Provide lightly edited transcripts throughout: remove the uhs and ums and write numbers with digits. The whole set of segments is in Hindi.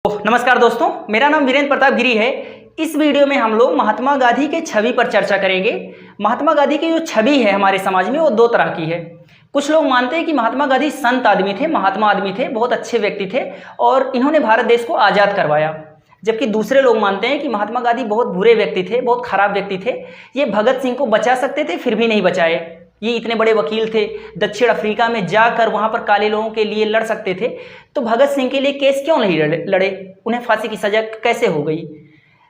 नमस्कार दोस्तों, मेरा नाम वीरेंद्र प्रताप गिरी है। इस वीडियो में हम लोग महात्मा गांधी के छवि पर चर्चा करेंगे। महात्मा गांधी की जो छवि है हमारे समाज में वो दो तरह की है। कुछ लोग मानते हैं कि महात्मा गांधी संत आदमी थे, महात्मा आदमी थे, बहुत अच्छे व्यक्ति थे और इन्होंने भारत देश को आज़ाद करवाया। जबकि दूसरे लोग मानते हैं कि महात्मा गांधी बहुत बुरे व्यक्ति थे, बहुत खराब व्यक्ति थे। ये भगत सिंह को बचा सकते थे फिर भी नहीं बचाए। ये इतने बड़े वकील थे, दक्षिण अफ्रीका में जाकर वहां पर काले लोगों के लिए लड़ सकते थे, तो भगत सिंह के लिए केस क्यों नहीं लड़े? उन्हें फांसी की सजा कैसे हो गई?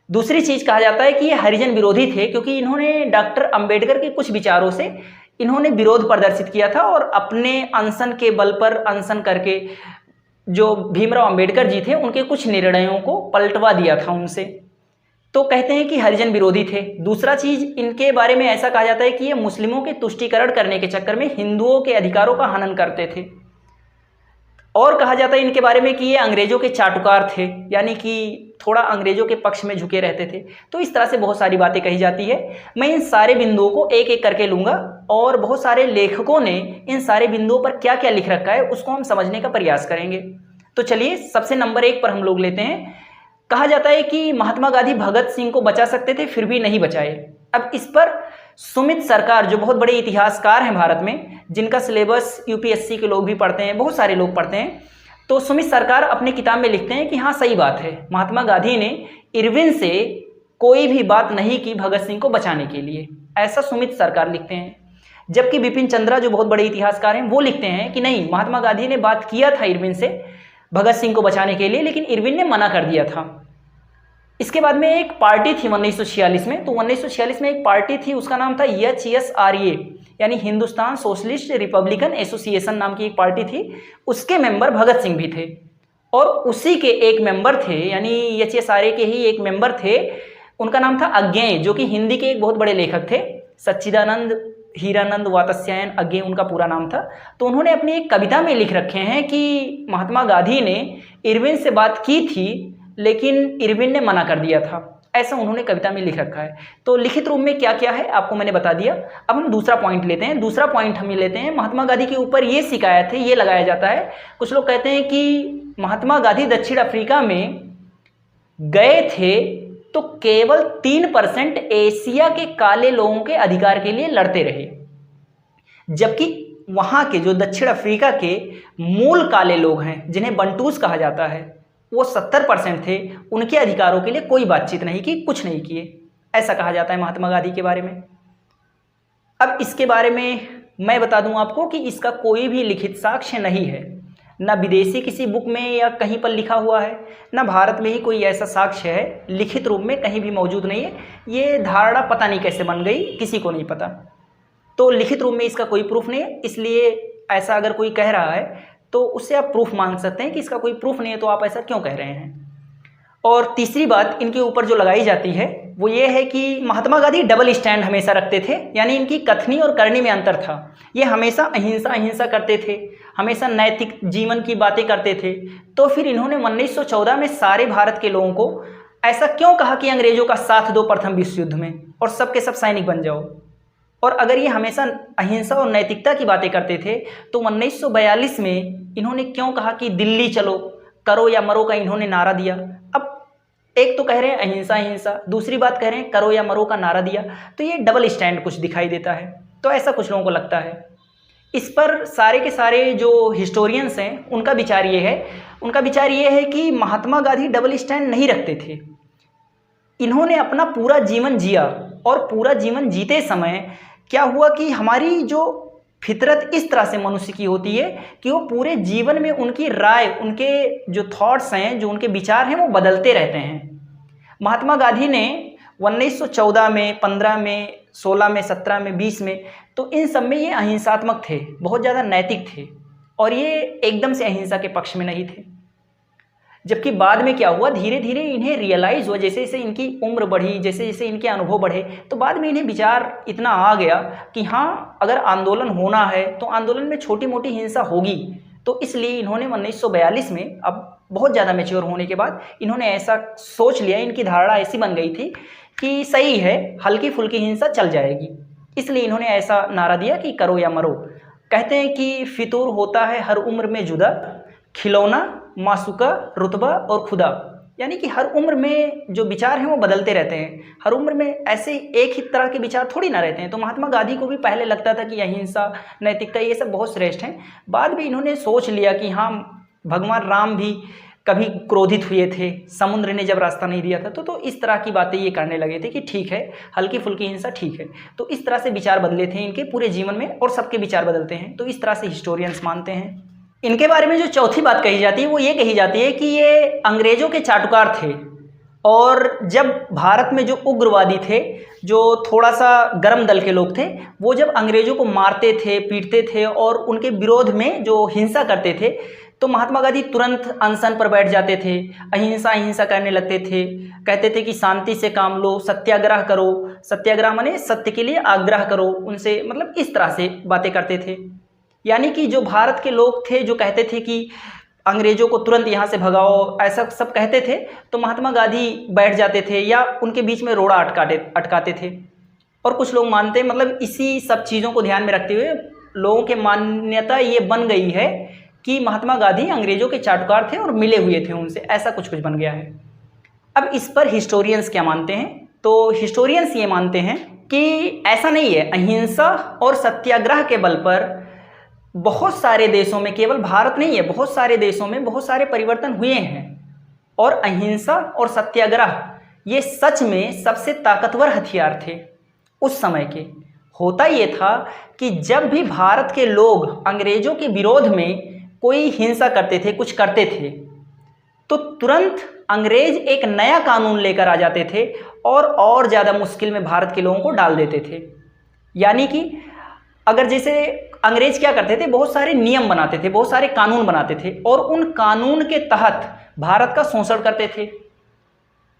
दूसरी चीज कहा जाता है कि ये हरिजन विरोधी थे, क्योंकि इन्होंने डॉक्टर अंबेडकर के कुछ विचारों से इन्होंने विरोध प्रदर्शित किया था और अपने अनशन के बल पर अनशन करके जो भीमराव अंबेडकर जी थे उनके कुछ निर्णयों को पलटवा दिया था उनसे, तो कहते हैं कि हरिजन विरोधी थे। दूसरा चीज इनके बारे में ऐसा कहा जाता है कि ये मुस्लिमों के तुष्टीकरण करने के चक्कर में हिंदुओं के अधिकारों का हनन करते थे। और कहा जाता है इनके बारे में कि ये अंग्रेजों के चाटुकार थे, यानी कि थोड़ा अंग्रेजों के पक्ष में झुके रहते थे। तो इस तरह से बहुत सारी बातें कही जाती है। मैं इन सारे बिंदुओं को एक एक करके लूंगा और बहुत सारे लेखकों ने इन सारे बिंदुओं पर क्या क्या लिख रखा है उसको हम समझने का प्रयास करेंगे। तो चलिए सबसे नंबर 1 पर हम लोग लेते हैं। कहा जाता है कि महात्मा गांधी भगत सिंह को बचा सकते थे फिर भी नहीं बचाए। अब इस पर सुमित सरकार, जो बहुत बड़े इतिहासकार हैं भारत में, जिनका सिलेबस यूपीएससी के लोग भी पढ़ते हैं, बहुत सारे लोग पढ़ते हैं, तो सुमित सरकार अपनी किताब में लिखते हैं कि हाँ सही बात है, महात्मा गांधी ने इरविन से कोई भी बात नहीं की भगत सिंह को बचाने के लिए, ऐसा सुमित सरकार लिखते हैं। जबकि बिपिन चंद्रा, जो बहुत बड़े इतिहासकार हैं, वो लिखते हैं कि नहीं, महात्मा गांधी ने बात किया था इरविन से भगत सिंह को बचाने के लिए, लेकिन इरविन ने मना कर दिया था। इसके बाद में एक पार्टी थी 1946 में, तो 1946 में एक पार्टी थी, उसका नाम था HSRA, यानी हिंदुस्तान सोशलिस्ट रिपब्लिकन एसोसिएशन नाम की एक पार्टी थी। उसके मेंबर भगत सिंह भी थे और उसी के एक मेंबर थे, यानी HSRA के ही एक मेंबर थे, उनका नाम था अज्ञेय, जो कि हिंदी के एक बहुत बड़े लेखक थे, सच्चिदानंद हीरानंद वात्स्यायन अज्ञेय उनका पूरा नाम था। तो उन्होंने अपनी एक कविता में लिख रखे हैं कि महात्मा गांधी ने इरविन से बात की थी लेकिन इरविन ने मना कर दिया था, ऐसा उन्होंने कविता में लिख रखा है। तो लिखित रूप में क्या क्या है आपको मैंने बता दिया। अब हम दूसरा पॉइंट लेते हैं। दूसरा पॉइंट हम ये लेते हैं, महात्मा गांधी के ऊपर ये शिकायत है, ये लगाया जाता है, कुछ लोग कहते हैं कि महात्मा गांधी दक्षिण अफ्रीका में गए थे तो केवल 3% एशिया के काले लोगों के अधिकार के लिए लड़ते रहे, जबकि वहां के जो दक्षिण अफ्रीका के मूल काले लोग हैं, जिन्हें बंटूस कहा जाता है, वो 70% थे, उनके अधिकारों के लिए कोई बातचीत नहीं की, कुछ नहीं किए, ऐसा कहा जाता है महात्मा गांधी के बारे में। अब इसके बारे में मैं बता दूं आपको कि इसका कोई भी लिखित साक्ष्य नहीं है, ना विदेशी किसी बुक में या कहीं पर लिखा हुआ है, ना भारत में ही कोई ऐसा साक्ष्य है, लिखित रूप में कहीं भी मौजूद नहीं है। ये धारणा पता नहीं कैसे बन गई, किसी को नहीं पता। तो लिखित रूप में इसका कोई प्रूफ नहीं है, इसलिए ऐसा अगर कोई कह रहा है तो उससे आप प्रूफ मांग सकते हैं कि इसका कोई प्रूफ नहीं है तो आप ऐसा क्यों कह रहे हैं। और तीसरी बात इनके ऊपर जो लगाई जाती है वो ये है कि महात्मा गांधी डबल स्टैंड हमेशा रखते थे, यानी इनकी कथनी और करनी में अंतर था। ये हमेशा अहिंसा करते थे, हमेशा नैतिक जीवन की बातें करते थे। तो फिर इन्होंने 1914 में सारे भारत के लोगों को ऐसा क्यों कहा कि अंग्रेजों का साथ दो प्रथम विश्व युद्ध में और सबके सब सैनिक बन जाओ? और अगर ये हमेशा अहिंसा और नैतिकता की बातें करते थे तो 1942 में इन्होंने क्यों कहा कि दिल्ली चलो, करो या मरो का इन्होंने नारा दिया? अब एक तो कह रहे हैं अहिंसा अहिंसा, दूसरी बात कह रहे हैं करो या मरो का नारा दिया, तो ये डबल स्टैंड कुछ दिखाई देता है। तो ऐसा कुछ लोगों को लगता है। इस पर सारे के सारे जो हिस्टोरियंस हैं उनका विचार ये है कि महात्मा गांधी डबल स्टैंड नहीं रखते थे। इन्होंने अपना पूरा जीवन जिया और पूरा जीवन जीते समय क्या हुआ कि हमारी जो फितरत इस तरह से मनुष्य की होती है कि वो पूरे जीवन में उनकी राय, उनके जो थॉट्स हैं, जो उनके विचार हैं, वो बदलते रहते हैं। महात्मा गांधी ने 1914 में, 15 में, 16 में, 17 में, 20 में, तो इन सब में ये अहिंसात्मक थे, बहुत ज़्यादा नैतिक थे और ये एकदम से अहिंसा के पक्ष में नहीं थे। जबकि बाद में क्या हुआ, धीरे धीरे इन्हें रियलाइज़ हुआ, जैसे जैसे इनकी उम्र बढ़ी, जैसे जैसे इनके अनुभव बढ़े, तो बाद में इन्हें विचार इतना आ गया कि हाँ अगर आंदोलन होना है तो आंदोलन में छोटी मोटी हिंसा होगी। तो इसलिए इन्होंने 1942 में, अब बहुत ज़्यादा मैच्योर होने के बाद, इन्होंने ऐसा सोच लिया, इनकी धारणा ऐसी बन गई थी कि सही है, हल्की फुल्की हिंसा चल जाएगी, इसलिए इन्होंने ऐसा नारा दिया कि करो या मरो। कहते हैं कि फितूर होता है हर उम्र में जुदा, खिलौना, मासूका, रुतबा और खुदा। यानी कि हर उम्र में जो विचार हैं वो बदलते रहते हैं। हर उम्र में ऐसे एक ही तरह के विचार थोड़ी ना रहते हैं। तो महात्मा गांधी को भी पहले लगता था कि अहिंसा, नैतिकता ये सब बहुत श्रेष्ठ हैं। बाद में इन्होंने सोच लिया कि हाँ, भगवान राम भी कभी क्रोधित हुए थे, समुद्र ने जब रास्ता नहीं दिया था, तो इस तरह की बातें ये करने लगे थे कि ठीक है, हल्की फुल्की हिंसा ठीक है। तो इस तरह से विचार बदले थे इनके पूरे जीवन में, और सबके विचार बदलते हैं। तो इस तरह से हिस्टोरियंस मानते हैं। इनके बारे में जो चौथी बात कही जाती है वो ये कही जाती है कि ये अंग्रेजों के चाटुकार थे। और जब भारत में जो उग्रवादी थे, जो थोड़ा सा गर्म दल के लोग थे, वो जब अंग्रेजों को मारते थे, पीटते थे और उनके विरोध में जो हिंसा करते थे, तो महात्मा गांधी तुरंत अनशन पर बैठ जाते थे, अहिंसा अहिंसा करने लगते थे। कहते थे कि शांति से काम लो, सत्याग्रह करो। सत्याग्रह माने सत्य के लिए आग्रह करो उनसे, मतलब इस तरह से बातें करते थे। यानी कि जो भारत के लोग थे जो कहते थे कि अंग्रेजों को तुरंत यहाँ से भगाओ, ऐसा सब कहते थे, तो महात्मा गांधी बैठ जाते थे या उनके बीच में रोड़ा अटकाते थे। और कुछ लोग मानते हैं, मतलब इसी सब चीज़ों को ध्यान में रखते हुए लोगों के मान्यता ये बन गई है कि महात्मा गांधी अंग्रेजों के चाटुकार थे और मिले हुए थे उनसे, ऐसा कुछ बन गया है। अब इस पर हिस्टोरियंस क्या मानते हैं? तो हिस्टोरियंस ये मानते हैं कि ऐसा नहीं है। अहिंसा और सत्याग्रह के बल पर बहुत सारे देशों में, केवल भारत नहीं है, बहुत सारे देशों में बहुत सारे परिवर्तन हुए हैं। और अहिंसा और सत्याग्रह ये सच में सबसे ताकतवर हथियार थे उस समय के। होता ये था कि जब भी भारत के लोग अंग्रेजों के विरोध में कोई हिंसा करते थे, कुछ करते थे, तो तुरंत अंग्रेज एक नया कानून लेकर आ जाते थे और ज़्यादा मुश्किल में भारत के लोगों को डाल देते थे। यानी कि अगर जैसे अंग्रेज क्या करते थे, बहुत सारे नियम बनाते थे, बहुत सारे कानून बनाते थे और उन कानून के तहत भारत का शोषण करते थे।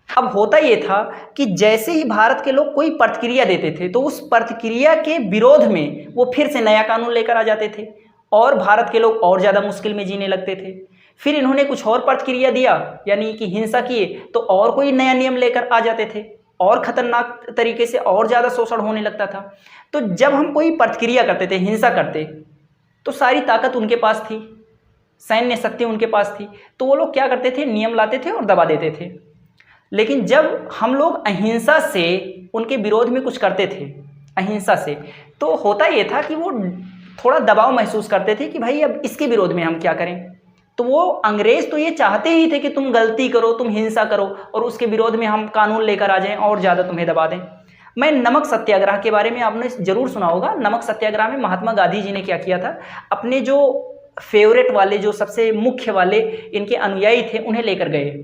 अब होता ये था कि जैसे ही भारत के लोग कोई प्रतिक्रिया देते थे, तो उस प्रतिक्रिया के विरोध में वो फिर से नया कानून लेकर आ जाते थे और भारत के लोग और ज़्यादा मुश्किल में जीने लगते थे। फिर इन्होंने कुछ और प्रतिक्रिया दिया, यानी कि हिंसा किए, तो और कोई नया नियम लेकर आ जाते थे और ख़तरनाक तरीके से और ज़्यादा शोषण होने लगता था। तो जब हम कोई प्रतिक्रिया करते थे, हिंसा करते, तो सारी ताकत उनके पास थी, सैन्य शक्ति उनके पास थी, तो वो लोग क्या करते थे, नियम लाते थे और दबा देते थे। लेकिन जब हम लोग अहिंसा से उनके विरोध में कुछ करते थे, अहिंसा से, तो होता ये था कि वो थोड़ा दबाव महसूस करते थे कि भाई अब इसके विरोध में हम क्या करें। तो वो अंग्रेज तो ये चाहते ही थे कि तुम गलती करो, तुम हिंसा करो और उसके विरोध में हम कानून लेकर आ जाएं और ज़्यादा तुम्हें दबा दें। मैं नमक सत्याग्रह के बारे में आपने ज़रूर सुना होगा। नमक सत्याग्रह में महात्मा गांधी जी ने क्या किया था, अपने जो फेवरेट वाले, जो सबसे मुख्य वाले इनके अनुयायी थे, उन्हें लेकर गए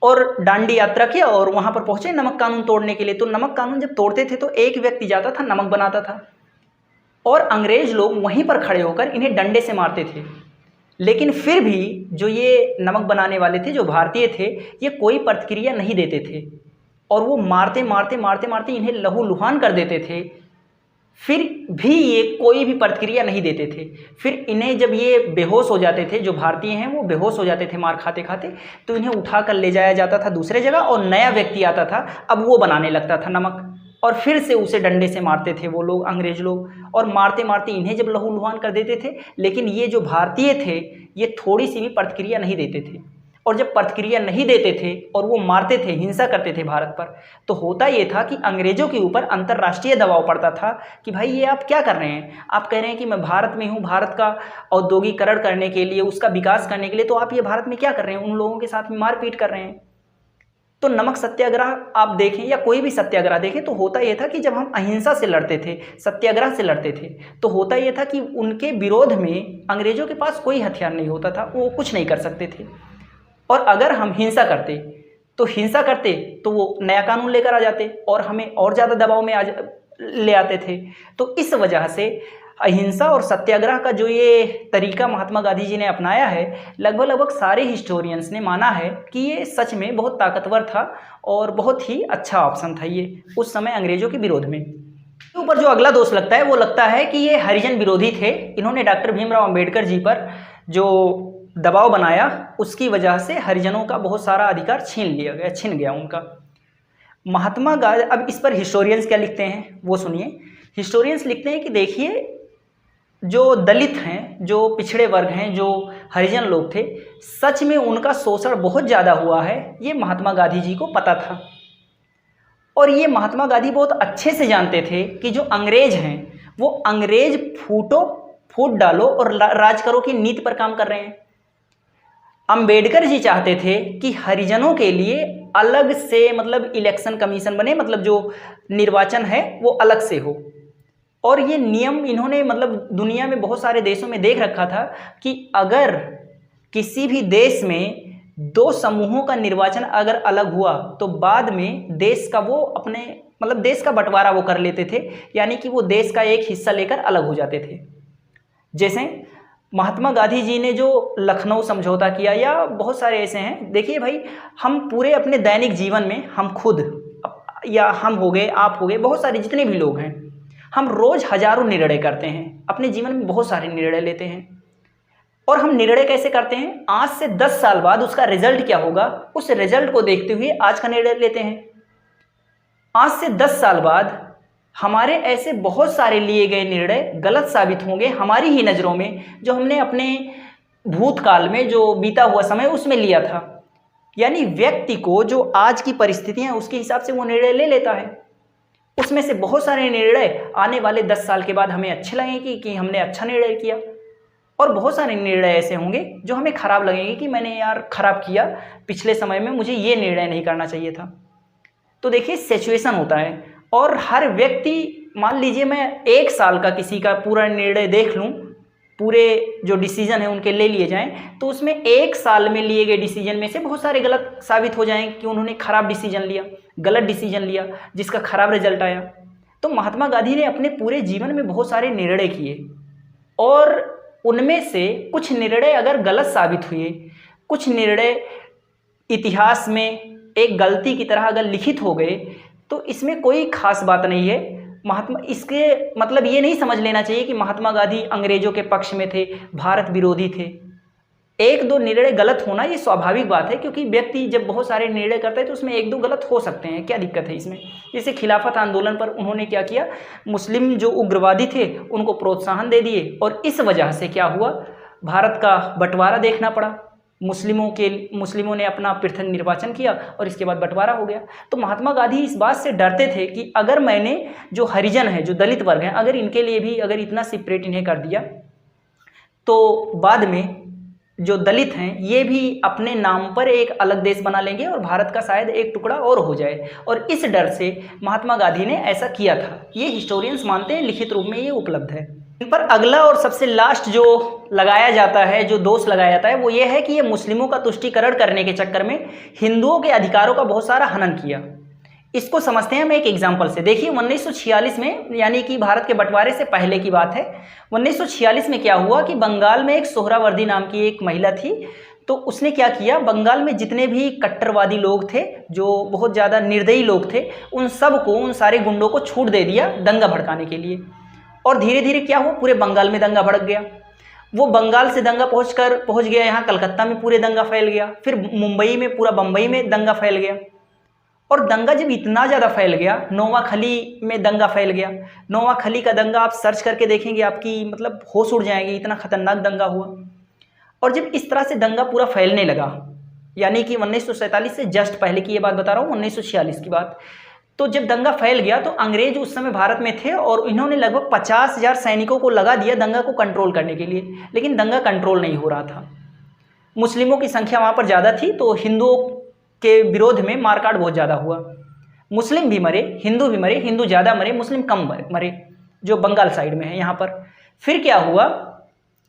और दांडी यात्रा किया और वहाँ पर पहुँचे नमक कानून तोड़ने के लिए। तो नमक कानून जब तोड़ते थे तो एक व्यक्ति जाता था, नमक बनाता था और अंग्रेज लोग वहीं पर खड़े होकर इन्हें डंडे से मारते थे। लेकिन फिर भी जो ये नमक बनाने वाले थे, जो भारतीय थे, ये कोई प्रतिक्रिया नहीं देते थे और वो मारते मारते मारते मारते इन्हें लहूलुहान कर देते थे। फिर भी ये कोई भी प्रतिक्रिया नहीं देते थे। फिर इन्हें जब ये बेहोश हो जाते थे, जो भारतीय हैं वो बेहोश हो जाते थे मार खाते खाते, तो इन्हें उठा कर ले जाया जाता था दूसरे जगह और नया व्यक्ति आता था, अब वो बनाने लगता था नमक और फिर से उसे डंडे से मारते थे वो लोग, अंग्रेज लोग। और मारते मारते इन्हें जब लहूलुहान कर देते थे, लेकिन ये जो भारतीय थे ये थोड़ी सी भी प्रतिक्रिया नहीं देते थे। और जब प्रतिक्रिया नहीं देते थे और वो मारते थे, हिंसा करते थे भारत पर, तो होता ये था कि अंग्रेजों के ऊपर अंतर्राष्ट्रीय दबाव पड़ता था कि भाई ये आप क्या कर रहे हैं, आप कह रहे हैं कि मैं भारत में हूँ, भारत का औद्योगिकरण करने के लिए, उसका विकास करने के लिए, तो आप ये भारत में क्या कर रहे हैं, उन लोगों के साथ में मारपीट कर रहे हैं। तो नमक सत्याग्रह आप देखें या कोई भी सत्याग्रह देखें, तो होता यह था कि जब हम अहिंसा से लड़ते थे, सत्याग्रह से लड़ते थे, तो होता यह था कि उनके विरोध में अंग्रेजों के पास कोई हथियार नहीं होता था, वो कुछ नहीं कर सकते थे। और अगर हम हिंसा करते तो वो नया कानून लेकर आ जाते और हमें और ज़्यादा दबाव में ले आते थे। तो इस वजह से अहिंसा और सत्याग्रह का जो ये तरीका महात्मा गांधी जी ने अपनाया है, लगभग सारे हिस्टोरियंस ने माना है कि ये सच में बहुत ताकतवर था और बहुत ही अच्छा ऑप्शन था ये उस समय अंग्रेजों के विरोध में। ऊपर जो अगला दोष लगता है वो लगता है कि ये हरिजन विरोधी थे। इन्होंने डॉक्टर भीमराव अंबेडकर जी पर जो दबाव बनाया, उसकी वजह से हरिजनों का बहुत सारा अधिकार छिन गया उनका। महात्मा गांधी, अब इस पर हिस्टोरियंस क्या लिखते हैं वो सुनिए। हिस्टोरियंस लिखते हैं कि देखिए, जो दलित हैं, जो पिछड़े वर्ग हैं, जो हरिजन लोग थे, सच में उनका शोषण बहुत ज़्यादा हुआ है, ये महात्मा गांधी जी को पता था। और ये महात्मा गांधी बहुत अच्छे से जानते थे कि जो अंग्रेज हैं वो अंग्रेज फूट डालो और राज करो की नीति पर काम कर रहे हैं। अंबेडकर जी चाहते थे कि हरिजनों के लिए अलग से मतलब इलेक्शन कमीशन बने, मतलब जो निर्वाचन है वो अलग से हो। और ये नियम इन्होंने मतलब दुनिया में बहुत सारे देशों में देख रखा था कि अगर किसी भी देश में दो समूहों का निर्वाचन अगर अलग हुआ तो बाद में देश का वो अपने मतलब देश का बंटवारा वो कर लेते थे, यानी कि वो देश का एक हिस्सा लेकर अलग हो जाते थे। जैसे महात्मा गांधी जी ने जो लखनऊ समझौता किया, या बहुत सारे ऐसे हैं। देखिए भाई, हम पूरे अपने दैनिक जीवन में हम खुद या हम हो गए, आप हो गए, बहुत सारे जितने भी लोग हैं, हम रोज हजारों निर्णय करते हैं, अपने जीवन में बहुत सारे निर्णय लेते हैं। और हम निर्णय कैसे करते हैं? आज से 10 साल बाद उसका रिजल्ट क्या होगा, उस रिजल्ट को देखते हुए आज का निर्णय लेते हैं। आज से 10 साल बाद हमारे ऐसे बहुत सारे लिए गए निर्णय गलत साबित होंगे हमारी ही नज़रों में, जो हमने अपने भूतकाल में जो बीता हुआ समय उसमें लिया था। यानी व्यक्ति को जो आज की परिस्थितियां उसके हिसाब से वो निर्णय ले लेता है। उसमें से बहुत सारे निर्णय आने वाले 10 साल के बाद हमें अच्छे लगेंगे कि हमने अच्छा निर्णय किया, और बहुत सारे निर्णय ऐसे होंगे जो हमें खराब लगेंगे कि मैंने यार खराब किया, पिछले समय में मुझे ये निर्णय नहीं करना चाहिए था। तो देखिए, सिचुएशन होता है। और हर व्यक्ति, मान लीजिए मैं 1 साल का किसी का पूरा निर्णय देख लूँ, पूरे जो डिसीजन है उनके ले लिए जाएं, तो उसमें 1 साल में लिए गए डिसीजन में से बहुत सारे गलत साबित हो जाएं कि उन्होंने खराब डिसीजन लिया, गलत डिसीजन लिया, जिसका खराब रिजल्ट आया। तो महात्मा गांधी ने अपने पूरे जीवन में बहुत सारे निर्णय किए, और उनमें से कुछ निर्णय अगर गलत साबित हुए, कुछ निर्णय इतिहास में एक गलती की तरह अगर लिखित हो गए, तो इसमें कोई खास बात नहीं है। इसके मतलब ये नहीं समझ लेना चाहिए कि महात्मा गांधी अंग्रेजों के पक्ष में थे, भारत विरोधी थे। 1-2 निर्णय गलत होना ये स्वाभाविक बात है, क्योंकि व्यक्ति जब बहुत सारे निर्णय करता है तो उसमें 1-2 गलत हो सकते हैं, क्या दिक्कत है इसमें। जैसे खिलाफत आंदोलन पर उन्होंने क्या किया, मुस्लिम जो उग्रवादी थे उनको प्रोत्साहन दे दिए, और इस वजह से क्या हुआ, भारत का बंटवारा देखना पड़ा। मुस्लिमों ने अपना पृथक निर्वाचन किया और इसके बाद बंटवारा हो गया। तो महात्मा गांधी इस बात से डरते थे कि अगर मैंने जो हरिजन है, जो दलित वर्ग हैं, अगर इनके लिए भी अगर इतना सेपरेट इन्हें कर दिया, तो बाद में जो दलित हैं ये भी अपने नाम पर एक अलग देश बना लेंगे और भारत का शायद एक टुकड़ा और हो जाए। और इस डर से महात्मा गांधी ने ऐसा किया था। ये हिस्टोरियंस मानते हैं, लिखित रूप में ये उपलब्ध है। इन पर अगला और सबसे लास्ट जो लगाया जाता है, जो दोष लगाया जाता है, वो ये है कि ये मुस्लिमों का तुष्टीकरण करने के चक्कर में हिंदुओं के अधिकारों का बहुत सारा हनन किया। इसको समझते हैं हम एक एग्जाम्पल से। देखिए 1946 में, यानी कि भारत के बंटवारे से पहले की बात है, 1946 में क्या हुआ कि बंगाल में एक सोहरावर्दी नाम की एक महिला थी। तो उसने क्या किया, बंगाल में जितने भी कट्टरवादी लोग थे, जो बहुत ज़्यादा निर्दयी लोग थे, उन सब को, उन सारे गुंडों को छूट दे दिया दंगा भड़काने के लिए। और धीरे धीरे क्या हुआ, पूरे बंगाल में दंगा भड़क गया। वो बंगाल से दंगा पहुँच गया यहाँ कलकत्ता में, पूरे दंगा फैल गया। फिर मुंबई में, पूरा बम्बई में दंगा फैल गया। और दंगा जब इतना ज़्यादा फैल गया, नोवाखली में दंगा फैल गया। नोवाखली का दंगा आप सर्च करके देखेंगे, आपकी मतलब होश उड़ जाएंगे, इतना खतरनाक दंगा हुआ। और जब इस तरह से दंगा पूरा फैलने लगा, यानी कि 1947 से जस्ट पहले की ये बात बता रहा हूँ, 1946 की बात। तो जब दंगा फैल गया तो अंग्रेज उस समय भारत में थे और इन्होंने लगभग 50,000 सैनिकों को लगा दिया दंगा को कंट्रोल करने के लिए, लेकिन दंगा कंट्रोल नहीं हो रहा था। मुस्लिमों की संख्या वहाँ पर ज़्यादा थी, तो हिंदुओं के विरोध में मारकाट बहुत ज़्यादा हुआ। मुस्लिम भी मरे, हिंदू भी मरे, हिंदू ज़्यादा मरे, मुस्लिम कम मरे, जो बंगाल साइड में है यहाँ पर। फिर क्या हुआ,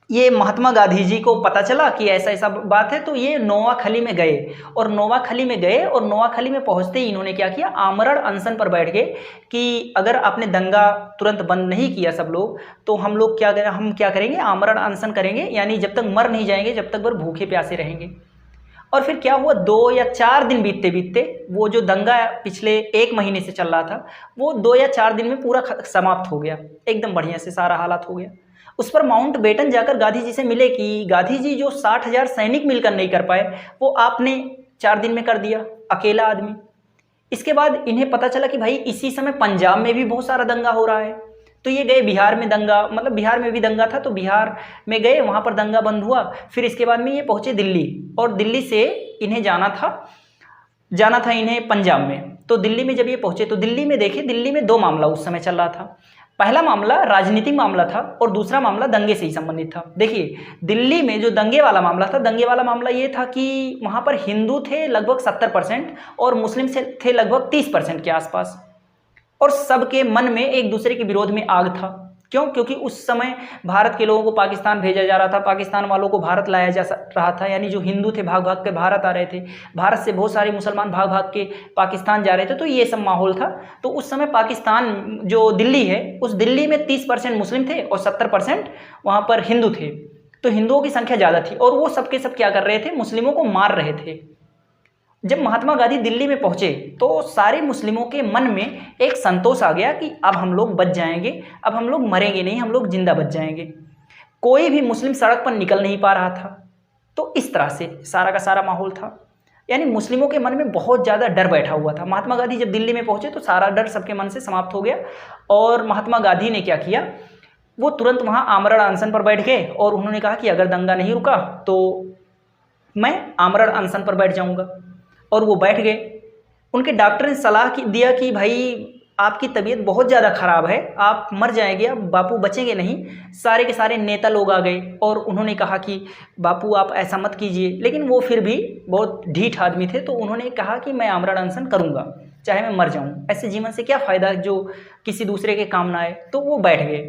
ये महात्मा गांधी जी को पता चला कि ऐसा ऐसा बात है, तो ये नोवाखली में गए। और नोवाखली में पहुँचते ही इन्होंने क्या किया, आमरण अनशन पर बैठ गए कि अगर आपने दंगा तुरंत बंद नहीं किया सब लोग, तो हम लोग क्या करेंगे, आमरण अनशन करेंगे, यानी जब तक मर नहीं जाएंगे, जब तक भर भूखे प्यासे रहेंगे। और फिर क्या हुआ, 2 या 4 दिन बीतते बीतते वो जो दंगा पिछले 1 महीने से चल रहा था, वो 2 या 4 दिन में पूरा समाप्त हो गया, एकदम बढ़िया से सारा हालात हो गया। उस पर माउंट बेटन जाकर गांधी जी से मिले कि गांधी जी, जो 60,000 सैनिक मिलकर नहीं कर पाए, वो आपने 4 दिन में कर दिया, अकेला आदमी। इसके बाद इन्हें पता चला कि भाई इसी समय पंजाब में भी बहुत सारा दंगा हो रहा है। तो ये गए बिहार में दंगा, मतलब बिहार में भी दंगा था, तो बिहार में गए, वहाँ पर दंगा बंद हुआ। फिर इसके बाद में ये पहुँचे दिल्ली, और दिल्ली से इन्हें जाना था इन्हें पंजाब में। तो दिल्ली में जब ये पहुँचे तो दिल्ली में देखे, दिल्ली में 2 मामला उस समय चल रहा था। पहला मामला राजनीतिक मामला था और दूसरा मामला दंगे से ही संबंधित था। देखिए, दिल्ली में जो दंगे वाला मामला था, दंगे वाला मामला ये था कि वहाँ पर हिंदू थे लगभग 70% और मुस्लिम से थे लगभग 30% के आसपास, और सबके मन में एक दूसरे के विरोध में आग था। क्यों? क्योंकि उस समय भारत के लोगों को पाकिस्तान भेजा जा रहा था, पाकिस्तान वालों को भारत लाया जा रहा था, यानी जो हिंदू थे भाग भाग के भारत आ रहे थे, भारत से बहुत सारे मुसलमान भाग भाग के पाकिस्तान जा रहे थे, तो ये सब माहौल था। तो उस समय पाकिस्तान जो दिल्ली है, उस दिल्ली में 30% मुस्लिम थे और 70% वहाँ पर हिंदू थे, तो हिंदुओं की संख्या ज़्यादा थी, और वो सबके सब क्या कर रहे थे, मुस्लिमों को मार रहे थे। जब महात्मा गांधी दिल्ली में पहुंचे तो सारे मुस्लिमों के मन में एक संतोष आ गया कि अब हम लोग बच जाएंगे, अब हम लोग मरेंगे नहीं, हम लोग जिंदा बच जाएंगे। कोई भी मुस्लिम सड़क पर निकल नहीं पा रहा था। तो इस तरह से सारा का सारा माहौल था, यानी मुस्लिमों के मन में बहुत ज़्यादा डर बैठा हुआ था। महात्मा गांधी जब दिल्ली में पहुंचे तो सारा डर सबके मन से समाप्त हो गया, और महात्मा गांधी ने क्या किया, वो तुरंत वहाँ आमरण अनशन पर बैठ गए और उन्होंने कहा कि अगर दंगा नहीं रुका तो मैं आमरण अनशन पर बैठ जाऊँगा, और वो बैठ गए। उनके डॉक्टर ने सलाह दिया कि भाई आपकी तबीयत बहुत ज़्यादा ख़राब है, आप मर जाएंगे, अब बापू बचेंगे नहीं। सारे के सारे नेता लोग आ गए और उन्होंने कहा कि बापू आप ऐसा मत कीजिए, लेकिन वो फिर भी बहुत ढीठ आदमी थे, तो उन्होंने कहा कि मैं आमरण अनशन करूँगा, चाहे मैं मर जाऊँ, ऐसे जीवन से क्या फ़ायदा जो किसी दूसरे के काम ना आए। तो वो बैठ गए।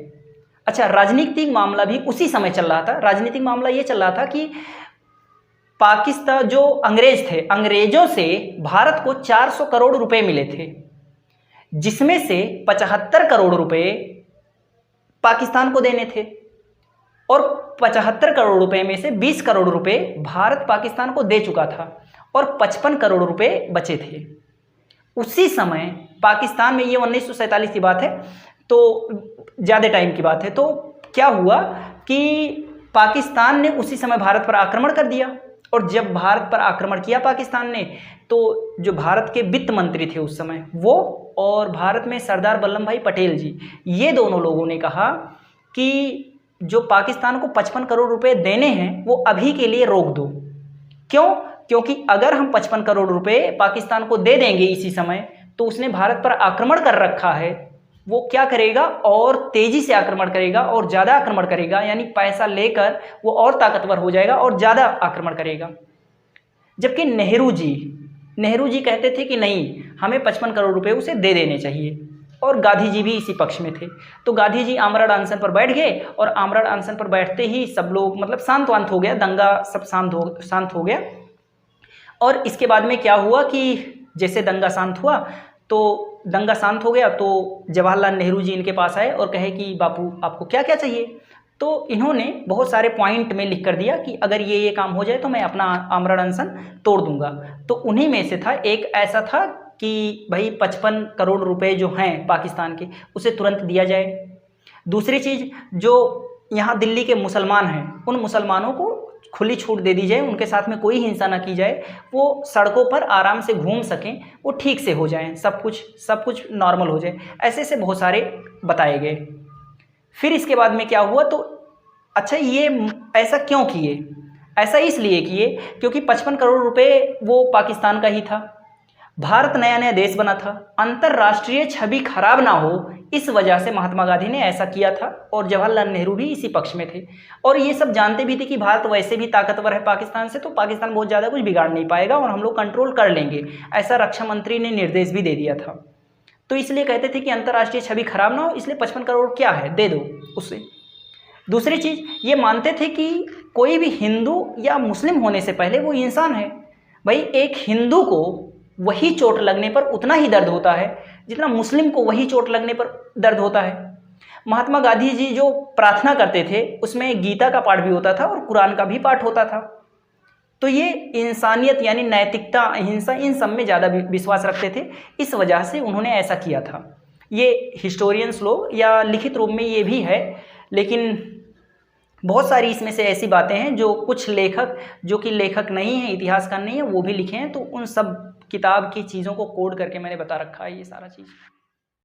अच्छा, राजनीतिक मामला भी उसी समय चल रहा था। राजनीतिक मामला ये चल रहा था कि पाकिस्तान जो अंग्रेज थे, अंग्रेजों से भारत को 400 करोड़ रुपए मिले थे, जिसमें से 75 करोड़ रुपए पाकिस्तान को देने थे, और 75 करोड़ रुपए में से 20 करोड़ रुपए भारत पाकिस्तान को दे चुका था, और 55 करोड़ रुपए बचे थे। उसी समय पाकिस्तान में, ये 1947 की बात है, तो ज़्यादा टाइम की बात है, तो क्या हुआ कि पाकिस्तान ने उसी समय भारत पर आक्रमण कर दिया। और जब भारत पर आक्रमण किया पाकिस्तान ने, तो जो भारत के वित्त मंत्री थे उस समय, वो और भारत में सरदार वल्लभ भाई पटेल जी, ये दोनों लोगों ने कहा कि जो पाकिस्तान को 55 करोड़ रुपए देने हैं वो अभी के लिए रोक दो। क्यों? क्योंकि अगर हम 55 करोड़ रुपए पाकिस्तान को दे देंगे इसी समय, तो उसने भारत पर आक्रमण कर रखा है, वो क्या करेगा, और तेजी से आक्रमण करेगा और ज़्यादा आक्रमण करेगा, यानी पैसा लेकर वो और ताकतवर हो जाएगा और ज़्यादा आक्रमण करेगा। जबकि नेहरू जी कहते थे कि नहीं, हमें 55 करोड़ रुपए उसे दे देने चाहिए, और गांधी जी भी इसी पक्ष में थे। तो गांधी जी आमरण अनशन पर बैठ गए, और आमरण अनशन पर बैठते ही सब लोग मतलब शांत हो गया, दंगा सब शांत हो गया। और इसके बाद में क्या हुआ कि जैसे दंगा शांत हुआ, तो दंगा शांत हो गया, तो जवाहरलाल नेहरू जी इनके पास आए और कहे कि बापू आपको क्या क्या चाहिए। तो इन्होंने बहुत सारे पॉइंट में लिख कर दिया कि अगर ये काम हो जाए तो मैं अपना आमरण अनशन तोड़ दूंगा। तो उन्हीं में से था, एक ऐसा था कि भाई 55 करोड़ रुपए जो हैं पाकिस्तान के, उसे तुरंत दिया जाए। दूसरी चीज़, जो यहाँ दिल्ली के मुसलमान हैं, उन मुसलमानों को खुली छूट दे दी जाए, उनके साथ में कोई हिंसा ना की जाए, वो सड़कों पर आराम से घूम सकें, वो ठीक से हो जाएं, सब कुछ नॉर्मल हो जाए। ऐसे से बहुत सारे बताए गए। फिर इसके बाद में क्या हुआ, तो अच्छा ये ऐसा क्यों किए? ऐसा इसलिए किए क्योंकि 55 करोड़ रुपए वो पाकिस्तान का ही था, भारत नया नया देश बना था, अंतर्राष्ट्रीय छवि खराब ना हो, इस वजह से महात्मा गांधी ने ऐसा किया था, और जवाहरलाल नेहरू भी इसी पक्ष में थे। और ये सब जानते भी थे कि भारत वैसे भी ताकतवर है पाकिस्तान से, तो पाकिस्तान बहुत ज़्यादा कुछ बिगाड़ नहीं पाएगा और हम लोग कंट्रोल कर लेंगे, ऐसा रक्षा मंत्री ने निर्देश भी दे दिया था। तो इसलिए कहते थे कि अंतर्राष्ट्रीय छवि खराब ना हो, इसलिए 55 करोड़ क्या है, दे दो उससे। दूसरी चीज़, ये मानते थे कि कोई भी हिंदू या मुस्लिम होने से पहले वो इंसान है। भाई एक हिंदू को वही चोट लगने पर उतना ही दर्द होता है जितना मुस्लिम को वही चोट लगने पर दर्द होता है। महात्मा गांधी जी जो प्रार्थना करते थे उसमें गीता का पाठ भी होता था और कुरान का भी पाठ होता था। तो ये इंसानियत यानी नैतिकता, अहिंसा, इन सब में ज़्यादा विश्वास रखते थे, इस वजह से उन्होंने ऐसा किया था। ये हिस्टोरियंस लोग या लिखित रूप में ये भी है, लेकिन बहुत सारी इसमें से ऐसी बातें हैं जो कुछ लेखक जो कि लेखक नहीं है, इतिहासकार नहीं है, वो भी लिखे हैं। तो उन सब किताब की चीज़ों को कोड करके मैंने बता रखा है ये सारा चीज़।